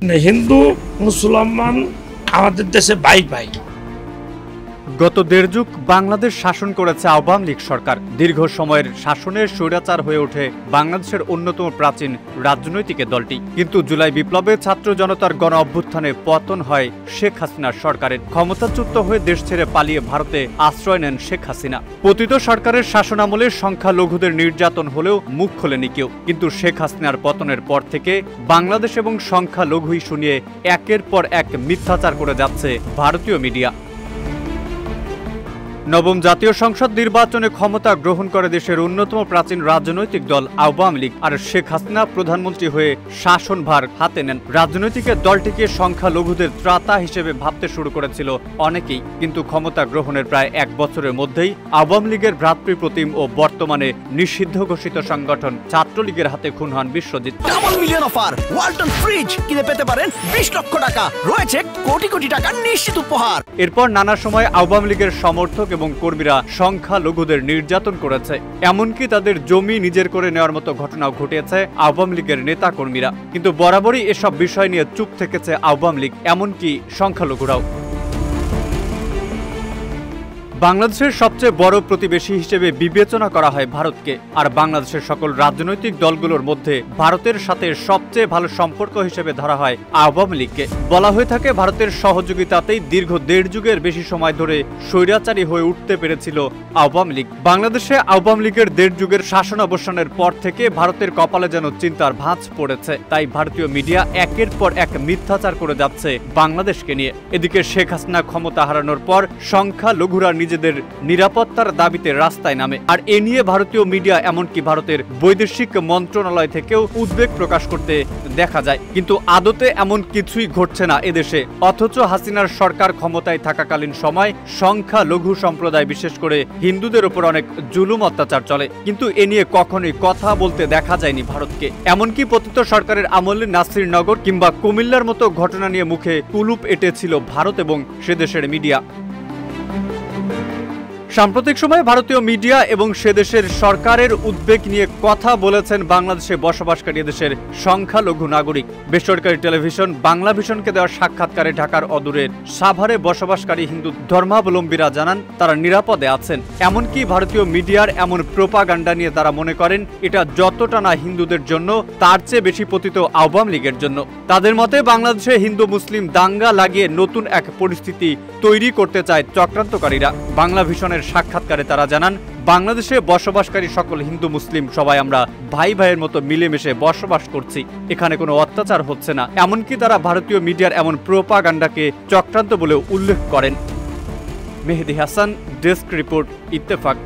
হিন্দু মুসলমান আমাদের দেশে ভাই ভাই। গত দেড় যুগ বাংলাদেশ শাসন করেছে আওয়ামী লীগ সরকার। দীর্ঘ সময়ের শাসনের স্বৈরাচার হয়ে ওঠে বাংলাদেশের অন্যতম প্রাচীন রাজনৈতিক দলটি। কিন্তু জুলাই বিপ্লবে ছাত্র জনতার গণ অভ্যুত্থানে পতন হয় শেখ হাসিনার সরকারের। ক্ষমতাচ্যুত হয়ে দেশ ছেড়ে পালিয়ে ভারতে আশ্রয় নেন শেখ হাসিনা। পতিত সরকারের শাসনামলে সংখ্যালঘুদের নির্যাতন হলেও মুখ খোলেনি কেউ। কিন্তু শেখ হাসিনার পতনের পর থেকে বাংলাদেশ এবং সংখ্যালঘু ইস্যু নিয়ে একের পর এক মিথ্যাচার করে যাচ্ছে ভারতীয় মিডিয়া। নবম জাতীয় সংসদ নির্বাচনে ক্ষমতা গ্রহণ করে দেশের অন্যতম প্রাচীন রাজনৈতিক দল আওয়ামী লীগ, আর শেখ হাসিনা প্রধানমন্ত্রী হয়ে শাসনভার হাতে নেন। রাজনৈতিক দলটিকে সংখ্যালঘুদের ত্রাতা হিসেবে ভাবতে শুরু করেছিল অনেকেই, কিন্তু ক্ষমতা গ্রহণের প্রায় এক বছরের মধ্যেই আওয়ামী লীগের ভ্রাতৃপ্রতিম ও বর্তমানে নিষিদ্ধ ঘোষিত সংগঠন ছাত্রলীগের হাতে খুন হন Biswajit. Double million offer, Walton fridge কিনে পেতে পারেন 20 লক্ষ টাকা, রয়েছে কোটি কোটি টাকার নিশ্চিত উপহার। এরপর নানা সময় আওয়ামী লীগের সমর্থক এবং কর্মীরা সংখ্যালঘুদের নির্যাতন করেছে, এমনকি তাদের জমি নিজের করে নেওয়ার মতো ঘটনাও ঘটিয়েছে আওয়ামী লীগের নেতা কর্মীরা। কিন্তু বরাবরই এসব বিষয় নিয়ে চুপ থেকেছে আওয়ামী লীগ, এমনকি সংখ্যালঘুরাও। বাংলাদেশের সবচেয়ে বড় প্রতিবেশী হিসেবে বিবেচনা করা হয় ভারতকে, আর বাংলাদেশের সকল রাজনৈতিক দলগুলোর মধ্যে ভারতের সাথে সবচেয়ে ভালো সম্পর্ক হিসেবে ধরা হয় আওয়ামী লীগকে। বলা হয়ে থাকে ভারতের সহযোগিতাতেই দীর্ঘ দেড় যুগের বেশি সময় ধরে স্বৈরাচারী হয়ে উঠতে পেরেছিল আওয়ামী লীগ। বাংলাদেশে আওয়ামী লীগের দেড় যুগের শাসন অবসানের পর থেকে ভারতের কপালে যেন চিন্তার ভাঁজ পড়েছে। তাই ভারতীয় মিডিয়া একের পর এক মিথ্যাচার করে যাচ্ছে বাংলাদেশকে নিয়ে। এদিকে শেখ হাসিনা ক্ষমতা হারানোর পর সংখ্যালঘুরা নিজেদের নিরাপত্তার দাবিতে রাস্তায় নামে, আর এ নিয়ে ভারতীয় মিডিয়া এমনকি ভারতের বৈদেশিক মন্ত্রণালয় থেকেও উদ্বেগ প্রকাশ করতে দেখা যায়। কিন্তু আদতে এমন কিছুই ঘটছে না এদেশে। অথচ হাসিনার সরকার ক্ষমতায় থাকাকালীন সময় সংখ্যালঘু সম্প্রদায় বিশেষ করে হিন্দুদের উপর অনেক জুলুম অত্যাচার চলে, কিন্তু এ নিয়ে কখনোই কথা বলতে দেখা যায়নি ভারতকে। এমনকি পতিত সরকারের আমলে নাসিরনগর কিংবা কুমিল্লার মতো ঘটনা নিয়ে মুখে কুলুপ এঁটেছিল ভারত এবং সেদেশের মিডিয়া। সাম্প্রতিক সময়ে ভারতীয় মিডিয়া এবং সেদেশের সরকারের উদ্বেগ নিয়ে কথা বলেছেন বাংলাদেশে বসবাসকারী দেশের সংখ্যালঘু নাগরিক। বেসরকারি টেলিভিশন বাংলাভিশনকে দেওয়া সাক্ষাৎকারে ঢাকার অদূরের সাভারে বসবাসকারী হিন্দু ধর্মাবলম্বীরা জানান তারা নিরাপদে আছেন। এমনকি ভারতীয় মিডিয়ার এমন প্রোপাগান্ডা নিয়ে তারা মনে করেন এটা যতটা না হিন্দুদের জন্য তার চেয়ে বেশি পতিত আওয়ামী লীগের জন্য। তাদের মতে বাংলাদেশে হিন্দু মুসলিম দাঙ্গা লাগিয়ে নতুন এক পরিস্থিতি তৈরি করতে চায় চক্রান্তকারীরা। বাংলাভিশনের সাক্ষাৎকারে তারা জানান বাংলাদেশে বসবাসকারী সকল হিন্দু মুসলিম সবাই আমরা ভাই ভাইয়ের মতো মিলেমিশে বসবাস করছি, এখানে কোনো অত্যাচার হচ্ছে না। এমনকি তারা ভারতীয় মিডিয়ার এমন প্রোপাগান্ডাকে চক্রান্ত বলেও উল্লেখ করেন। Mehedi Hasan, desk report, Ittefaq.